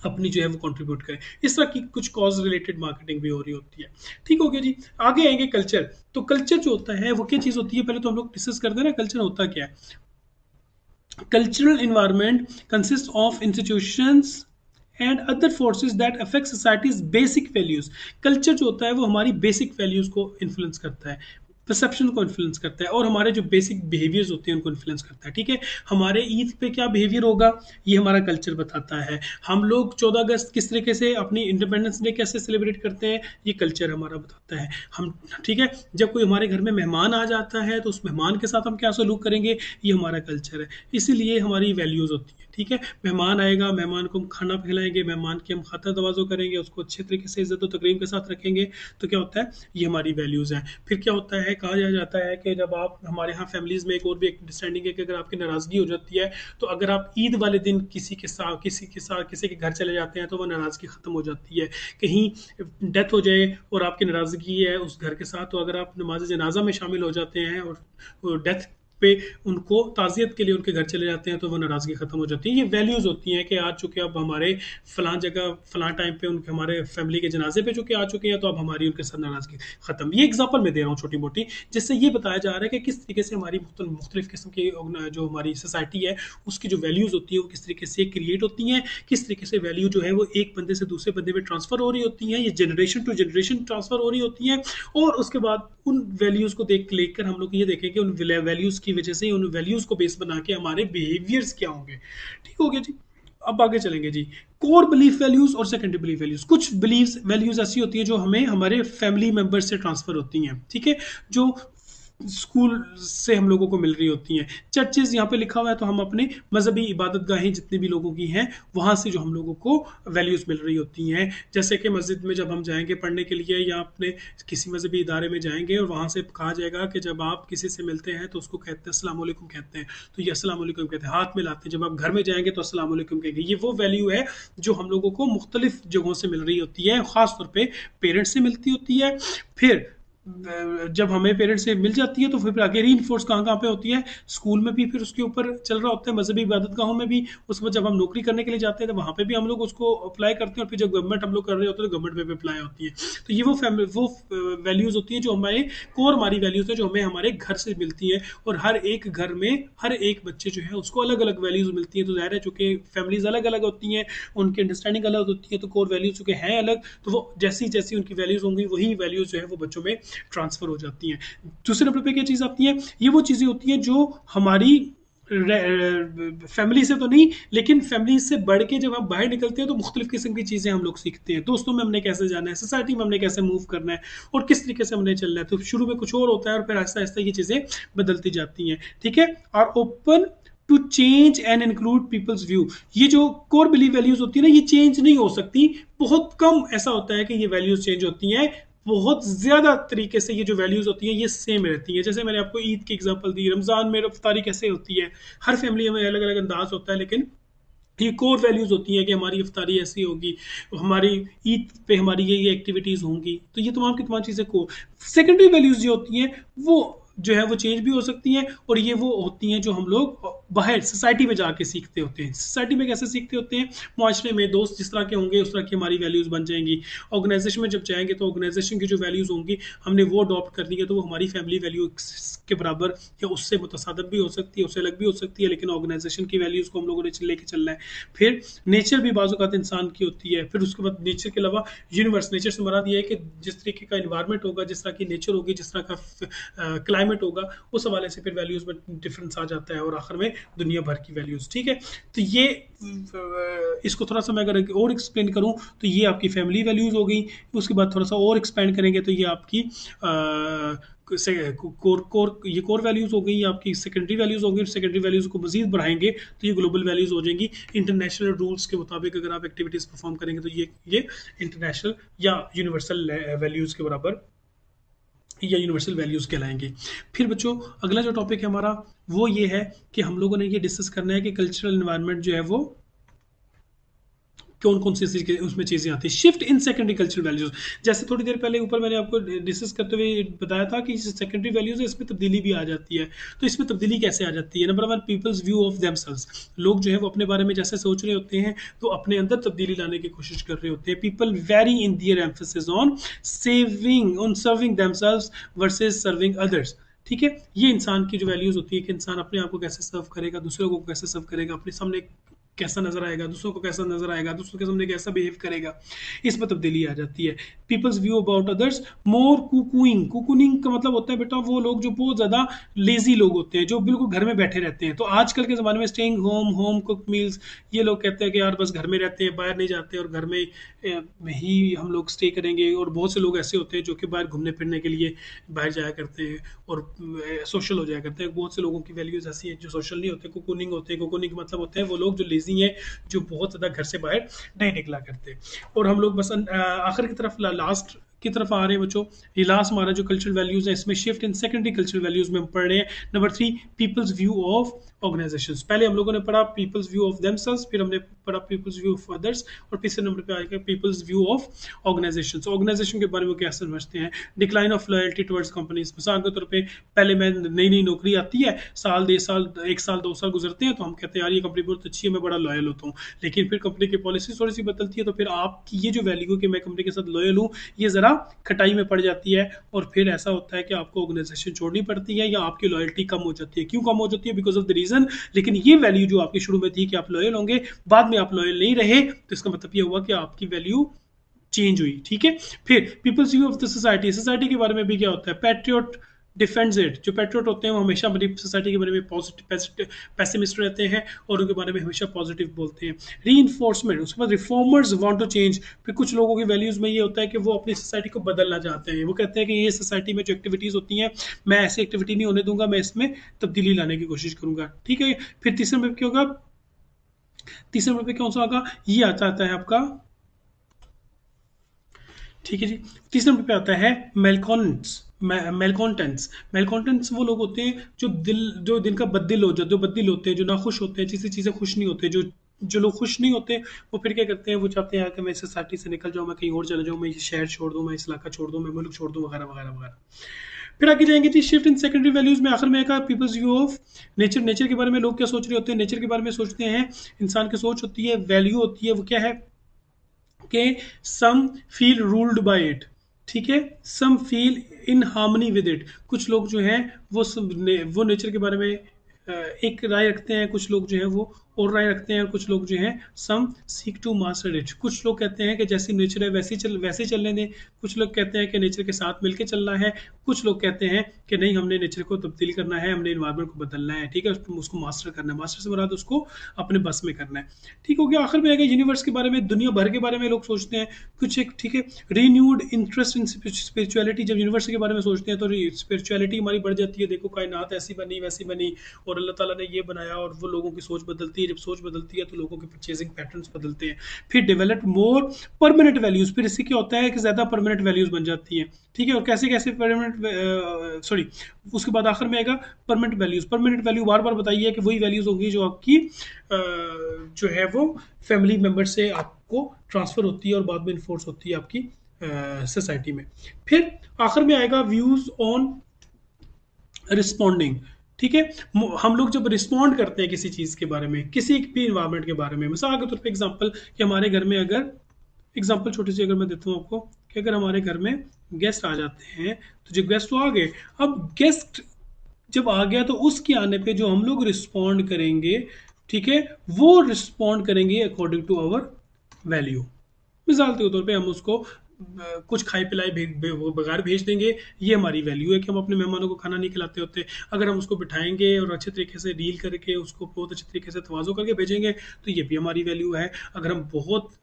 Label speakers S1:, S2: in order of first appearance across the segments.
S1: अपनी जो है वो कंट्रीब्यूट करें। इस तरह की कुछ कॉज रिलेटेड मार्केटिंग भी हो रही होती है। ठीक हो गया जी। आगे आएंगे कल्चर। तो कल्चर जो होता है वो क्या चीज़ होती है, पहले तो हम लोग डिस्कस करते हैं ना कल्चर होता क्या है। Cultural environment consists of institutions and other forces that affect society's basic values. Culture जो होता है वो हमारी बेसिक वैल्यूज को इन्फ्लुएंस करता है, परसेप्शन को इन्फ्लुएंस करता है, और हमारे जो बेसिक बिहेवियर्स होते हैं उनको इन्फ्लुएंस करता है। ठीक है, हमारे ईद पे क्या बिहेवियर होगा ये हमारा कल्चर बताता है। हम लोग 14 अगस्त किस तरीके से अपनी इंडिपेंडेंस डे कैसे सेलिब्रेट करते हैं ये कल्चर हमारा बताता है। हम ठीक है, जब कोई हमारे घर में मेहमान आ जाता है तो उस मेहमान के साथ हम क्या सलूक करेंगे ये हमारा कल्चर है। इसीलिए हमारी वैल्यूज़ होती है। ठीक है, मेहमान आएगा, मेहमान को हम खाना खिलाएंगे, मेहमान की हम खातर तवाज़ो करेंगे, उसको अच्छे तरीके से इज्जत और तकरीम के साथ रखेंगे। तो क्या होता है ये हमारी वैल्यूज़ हैं। फिर क्या होता है, कहा जाता है कि जब आप हमारे यहाँ फैमिलीज़ में एक और भी एक अंडरस्टैंडिंग है कि अगर आपकी नाराज़गी हो जाती है तो अगर आप ईद वाले दिन किसी के घर चले जाते हैं तो वो नाराज़गी ख़त्म हो जाती है। कहीं डेथ हो जाए और आपकी नाराज़गी है उस घर के साथ, तो अगर आप नमाज जनाजा में शामिल हो जाते हैं और डेथ पे उनको ताज़ियत के लिए उनके घर चले जाते हैं तो वो नाराज़गी ख़त्म हो जाती है। ये वैल्यूज़ होती हैं कि आज चूँकि अब हमारे फ़लाँ जगह फ़लाँ टाइम पे उनके हमारे फैमिली के जनाजे पे चूँकि आ चुके हैं तो अब हमारी उनके साथ नाराज़गी ख़त्म। ये एग्जांपल मैं दे रहा हूँ छोटी मोटी, जिससे ये बताया जा रहा है कि किस तरीके से हमारी मुख्तलिफ़ किस्म की जो हमारी सोसाइटी है उसकी जो वैल्यूज़ होती है वो किस तरीके से क्रिएट होती हैं, किस तरीके से वैल्यू जो है वो एक बंदे से दूसरे बंदे में ट्रांसफ़र हो रही होती हैं, ये जनरेशन टू जनरेशन ट्रांसफ़र हो रही होती हैं। और उसके बाद उन वैल्यूज़ को लेकर हम लोग ये देखें कि उन वैल्यूज़ की वजह से उन वैल्यूज़ को बेस बना के हमारे बिहेवियर्स क्या होंगे। ठीक हो गया जी। अब आगे चलेंगे जी। कोर बिलीफ वैल्यूज और सेकेंडरी बिलीफ वैल्यूज, कुछ बिलीफ वैल्यूज ऐसी होती हैं जो हमें हमारे फैमिली मेंबर से ट्रांसफर होती हैं। ठीक है, जो स्कूल से हम लोगों को मिल रही होती हैं। चर्चेज यहाँ पे लिखा हुआ है तो हम अपने मजहबी इबादत गाहें जितने भी लोगों की हैं वहाँ से जो हम लोगों को वैल्यूज़ मिल रही होती हैं। जैसे कि मस्जिद में जब हम जाएंगे पढ़ने के लिए या अपने किसी मजहबी इदारे में जाएंगे और वहाँ से कहा जाएगा कि जब आप किसी से मिलते हैं तो उसको कहते हैं अस्सलाम वालेकुम कहते हैं, तो ये अस्सलाम वालेकुम कहते हैं, हाथ मिलाते हैं। जब आप घर में जाएंगे तो अस्सलाम वालेकुम कहेंगे। ये वो वैल्यू है जो हम लोगों को मुख्तलिफ जगहों से मिल रही होती है, ख़ासतौर पर पेरेंट्स से मिलती होती है। फिर जब हमें पेरेंट्स से मिल जाती है तो फिर आगे री इन्फोर्स कहाँ पे होती है, स्कूल में भी फिर उसके ऊपर चल रहा होता है, मजहबी इबादत गाहों में भी। उसके बाद जब हम नौकरी करने के लिए जाते हैं तो वहाँ पे भी हम लोग उसको अप्लाई करते हैं, और फिर जब गवर्नमेंट हम लोग कर रहे होते हैं तो गवर्नमेंट पे अप्लाई होती है। तो ये वो वैल्यूज़ होती हैं जो हमारे कोर हमारी वैल्यूज़ है जो हमें हमारे घर से मिलती हैं। और हर एक घर में हर एक बच्चे जो है उसको अलग अलग वैल्यूज़ मिलती हैं। तो ज़ाहिर है चूँकि फैमिलीज़ अलग अलग होती हैं, उनकी अंडरस्टैंडिंग अलग होती है, तो कोर वैल्यूज़ चूँकि हैं अलग, तो वो जैसी जैसी उनकी वैल्यूज़ होंगी वही वैल्यूज़ जो है वो बच्चों में ट्रांसफ़र हो जाती हैं। दूसरे नंबर पे क्या चीज़ आती है, ये वो चीज़ें होती हैं जो हमारी फैमिली से तो नहीं, लेकिन फैमिली से बढ़ के जब हम बाहर निकलते हैं तो मुख्तलिफ किस्म की चीज़ें हम लोग सीखते हैं। दोस्तों में हमने कैसे जाना है, सोसाइटी में हमने कैसे मूव करना है, और किस तरीके से हमने चलना है। तो शुरू में कुछ और होता है और फिर आहिस्ता आहिस्ता ये चीज़ें बदलती जाती हैं। ठीक है, और open to change and include people's view. ये जो कोर बिलीव वैल्यूज होती है ना ये चेंज नहीं हो सकती। बहुत कम ऐसा होता है कि ये वैल्यूज चेंज होती हैं। बहुत ज़्यादा तरीके से ये जो वैल्यूज़ होती हैं ये सेम रहती हैं। जैसे मैंने आपको ईद की एग्जांपल दी, रमज़ान में रफ्तारी कैसे होती है, हर फैमिली में अलग अलग अंदाज होता है, लेकिन ये कोर वैल्यूज़ होती हैं कि हमारी इफ्तारी ऐसी होगी, हमारी ईद पे हमारी ये एक्टिविटीज़ होंगी। तो ये तमाम की तमाम चीज़ें कोर। सेकेंडरी वैल्यूज़ जो होती हैं वो जो है वो चेंज भी हो सकती हैं, और ये वो होती हैं जो हम लोग बाहर सोसाइटी में जाके सीखते होते हैं। सोसाइटी में कैसे सीखते होते हैं, माशरे में दोस्त जिस तरह के होंगे उस तरह की हमारी वैल्यूज़ बन जाएंगी। ऑर्गेनाइजेशन में जब जाएंगे तो ऑर्गेनाइजेशन की जो वैल्यूज़ होंगी हमने वो अडॉप्ट कर ली है, तो वो हमारी फैमिली वैल्यू के बराबर या उससे मुतसादब भी हो सकती है, उससे अलग भी हो सकती है, लेकिन ऑर्गेनाइजेशन की वैल्यूज़ को हम लोगों ने लेके चलना है। फिर नेचर भी बाज़ औक़ात इंसान की होती है। फिर उसके बाद नेचर के अलावा यूनिवर्स, नेचर से मुराद ये है कि जिस तरीके का इन्वायरमेंट होगा, जिस तरह की नेचर होगी, जिस तरह का क्लाइमेट होगा, उस हवाले से फिर वैल्यूज़ में डिफरेंस आ जाता है, और आखिर में दुनिया भर की वैल्यूज़। ठीक है, तो ये इसको थोड़ा सा मैं अगर और एक्सप्लेन करूँ तो ये आपकी फैमिली वैल्यूज़ हो गई। उसके बाद थोड़ा सा और एक्सपेंड करेंगे तो ये आपकी से कोर कोर ये कोर वैल्यूज़ हो गई, आपकी सेकेंडरी वैल्यूज़ हो गई। सेकेंडरी वैल्यूज़ को मज़ीद बढ़ाएंगे तो ये ग्लोबल वैल्यूज़ हो जाएंगी। इंटरनेशनल रूल्स के मुताबिक अगर आप एक्टिविटीज़ परफॉर्म करेंगे तो ये इंटरनेशनल या यूनिवर्सल वैल्यूज़ के बराबर या यूनिवर्सल वैल्यूज़ कहलाएंगे। फिर बच्चों अगला जो टॉपिक है हमारा वो ये है कि हम लोगों ने ये डिस्कस करना है कि कल्चरल इन्वायरमेंट जो है वो कौन कौन सी उसमें चीज़ें आती हैं। Shift in secondary cultural values, जैसे थोड़ी देर पहले ऊपर मैंने आपको डिस्कस करते हुए बताया था कि सेकेंडरी वैल्यूज है, इसमें तब्दीली भी आ जाती है। तो इसमें तब्दीली कैसे आ जाती है? Number one, people's view of themselves, लोग जो है वो अपने बारे में जैसे सोच रहे होते हैं तो अपने अंदर तब्दीली लाने की कोशिश कर रहे होते हैं। People vary in their emphasis on serving themselves versus serving others. ठीक है, ये इंसान की जो वैल्यूज होती है कि इंसान अपने आप को कैसे सर्व करेगा, दूसरों को कैसे सर्व करेगा, अपने सामने कैसा नजर आएगा, दूसरों को कैसा नजर आएगा, दूसरों के सामने कैसा बिहेव करेगा, इसमें तब्दीली आ जाती है। पीपल्स व्यू अबाउट अदर्स, मोर कुकुइंग, कुकुनिंग का मतलब होता है बेटा वो लोग जो बहुत ज्यादा लेजी लोग होते हैं, जो बिल्कुल घर में बैठे रहते हैं। तो आजकल के जमाने में स्टेइंग होम कुक मील्स, ये लोग कहते हैं कि यार बस घर में रहते हैं, बाहर नहीं जाते और घर में ही हम लोग स्टे करेंगे। और बहुत से लोग ऐसे होते हैं जो कि बाहर घूमने फिरने के लिए बाहर जाया करते हैं और सोशल हो जाया करते हैं। बहुत से लोगों की वैल्यूज ऐसी हैं जो सोशल नहीं होते, कुकुनिंग होते हैं। कुकुनिंग का मतलब होते हैं वो लोग जो लेजी हैं, जो बहुत ज़्यादा घर से बाहर नहीं निकला करते। और हम लोग बस आखिर की तरफ लास्ट की तरफ आ रहे हैं बच्चों। ये लास्ट हमारा जो कल्चरल वैल्यूज है, इसमें shift in secondary cultural values में हम पढ़ रहे हैं। Number 3, people's view of organisations. पहले हम लोगों ने पढ़ा पीपल्स व्यू ऑफ देमसेल्व्स, फिर हमने पढ़ा पीपल्स व्यू ऑफ अदर्स, और तीसरे नंबर पे आएगा people's view of organisations. Organisation के बारे में क्या समझते हैं? Decline of loyalty towards companies. मिसाल के तौर पे पहले मैं नई नई नौकरी आती है, साल 1 साल 2 साल गुजरते हैं तो हम कहते हैं यार ये कंपनी बहुत अच्छी है, मैं बड़ा लॉयल होता हूँ। लेकिन फिर कंपनी की पॉलिसी थोड़ी सी बदलती है तो फिर आपकी ये जो वैल्यू है कि मैं कंपनी के साथ लॉयल हूँ, ये ज़रा खटाई में पड़ जाती है। और फिर ऐसा होता है कि आपको ऑर्गेनाइजेशन छोड़नी पड़ती है या आपकी लॉयल्टी कम हो जाती है। क्यों कम हो जाती है? Because of the reason. लेकिन ये वैल्यू जो आपकी शुरू में थी कि आप लॉयल होंगे, बाद में आप लॉयल नहीं रहे, तो इसका मतलब ये हुआ कि आपकी वैल्यू चेंज हुई। ठीक है, फिर people's view of the society. Society के बारे में भी क्या होता है? Patriot defends it. जो पैट्रियट होते हैं वो हमेशा अपनी सोसाइटी के बारे में पॉजिटिव पैसिमिस्ट रहते हैं और उनके बारे में हमेशा पॉजिटिव बोलते हैं। री इन्फोर्समेंट, उसके बाद रिफॉर्मर्स वांट टू चेंज। फिर कुछ लोगों की वैल्यूज में ये होता है कि वो अपनी सोसाइटी को बदलना चाहते हैं। वो कहते हैं कि ये सोसाइटी में जो एक्टिविटीज होती हैं, मैं ऐसी एक्टिविटी नहीं होने दूंगा, मैं इसमें तब्दीली लाने की कोशिश करूंगा। ठीक है, फिर तीसरे नंबर क्या होगा? तीसरे नंबर पे कौन सा होगा? ये आता है आपका, ठीक है जी। तीसरे नंबर पे आता है मेलकॉन्ट्स। मेलकॉन्टेंट्स वो लोग होते हैं जो दिन का बददिल हो, जो बददिल होते हैं, जो नाखुश होते हैं, जिससे चीज़ें खुश नहीं होते। जो लोग खुश नहीं होते वो फिर क्या करते हैं? वो चाहते हैं कि मैं इस सोसाइटी से निकल जाऊँ, मैं कहीं और चला जाऊँ, मैं ये शहर छोड़ दूँ, मैं इस इलाका छोड़ दूँ, मैं मुल्क छोड़ दूँ, वगैरह वगैरह वगैरह। फिर आगे जाएंगे जी, शिफ्ट इन सेकेंडरी वैल्यूज में आखिर में आएगा people's view of nature. Nature के बारे में लोग क्या सोच रहे होते हैं? नेचर के बारे में सोचते हैं, इंसान की सोच होती है, वैल्यू होती है, वो क्या है कि some feel ruled by it. ठीक है, some feel in harmony with it. कुछ लोग जो हैं वो नेचर के बारे में एक राय रखते हैं, कुछ लोग जो है वो और राय रखते हैं, और कुछ लोग जो हैं सम सीक टू मास्टर इट। कुछ लोग कहते हैं कि जैसी नेचर है वैसे ही चलने दें, कुछ लोग कहते हैं कि नेचर के साथ मिलकर चलना है, कुछ लोग कहते हैं कि नहीं हमने नेचर को तब्दील करना है, हमने इन्वायरमेंट को बदलना है। ठीक है, उसको मास्टर करना है, मास्टर से मुराद उसको अपने बस में करना है। ठीक हो गया। आखिर में आएगा यूनिवर्स के बारे में, दुनिया भर के बारे में लोग सोचते हैं कुछ एक। ठीक है, रीन्यूड इंटरेस्ट इन स्पिरिचुअलिटी। जब यूनिवर्स के बारे में सोचते हैं तो स्पिरिचुअलिटी हमारी बढ़ जाती है। देखो कायनात ऐसी बनी वैसी बनी और अल्लाह ताला ने ये बनाया, और वो लोगों की सोच बदलती है। जब सोच बदलती है तो लोगों के परचेजिंग पैटर्न्स बदलते हैं। फिर डेवलप मोर परमानेंट वैल्यूज। फिर इससे क्या होता है कि ज्यादा परमानेंट वैल्यूज बन जाती हैं। ठीक है, और कैसे कैसे परमानेंट उसके बाद आखिर में आएगा परमानेंट वैल्यूज। परमानेंट वैल्यू बार बार बताइए कि वही वैल्यूज होंगी जो आपकी जो है वो फैमिली मेंबर से आपको ट्रांसफर होती है और बाद में इन्फोर्स होती है आपकी सोसाइटी में। फिर आखिर में आएगा व्यूज ऑन रिस्पॉन्डिंग। ठीक है, हम लोग जब रिस्पॉन्ड करते हैं किसी चीज़ के बारे में, किसी भी इन्वायरमेंट के बारे में, मिसाल के तौर पे एग्जांपल कि हमारे घर में अगर एग्जांपल छोटी सी अगर मैं देता हूँ आपको कि अगर हमारे घर में गेस्ट आ जाते हैं तो जो गेस्ट तो आ गए, अब गेस्ट जब आ गया तो उसके आने पे जो हम लोग रिस्पॉन्ड करेंगे, ठीक है, वो रिस्पॉन्ड करेंगे अकॉर्डिंग टू आवर वैल्यू। मिसाल के तौर पे हम उसको कुछ खाए पिलाए बगैर भेज देंगे, ये हमारी वैल्यू है कि हम अपने मेहमानों को खाना नहीं खिलाते होते। अगर हम उसको बिठाएंगे और अच्छे तरीके से डील करके उसको बहुत अच्छे तरीके से तवाज़ो करके भेजेंगे तो ये भी हमारी वैल्यू है। अगर हम बहुत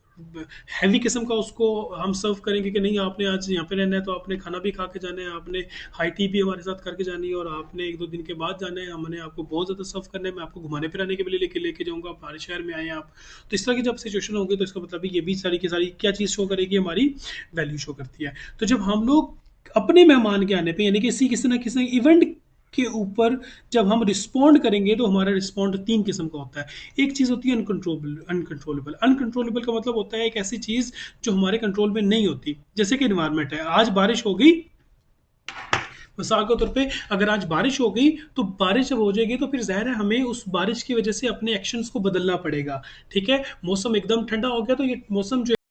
S1: हैवी किस्म का उसको हम सर्व करेंगे कि नहीं आपने आज यहाँ पे रहना है तो आपने खाना भी खा के जाना है, आपने हाई टी भी हमारे साथ करके जानी है, और आपने 1-2 दिन के बाद जाना है, हमने आपको बहुत ज़्यादा सर्व करना है, मैं आपको घुमाने फिराने के लिए लेके जाऊँगा, आप हमारे शहर में आए आप। तो इस तरह की जब सिचुएशन होगी तो इसका मतलब ये भी सारी की सारी क्या चीज़ शो करेगी? हमारी वैल्यू शो करती है। तो जब हम लोग अपने मेहमान के आने पर, यानी कि किसी न किसी इवेंट के ऊपर जब हम रिस्पॉन्ड करेंगे तो हमारा रिस्पॉन्ड तीन किस्म का होता है। एक चीज़ होती है अनकंट्रोलेबल। अनकंट्रोलेबल अनकंट्रोलेबल का मतलब होता है एक ऐसी चीज़ जो हमारे कंट्रोल में नहीं होती, जैसे कि इन्वायरमेंट है। आज बारिश हो गई, मिसाल के तौर पे अगर आज बारिश हो गई, तो बारिश जब हो जाएगी तो फिर ज़ाहिर है हमें उस बारिश की वजह से अपने एक्शंस को बदलना पड़ेगा। ठीक है, मौसम एकदम ठंडा हो गया तो ये मौसम जो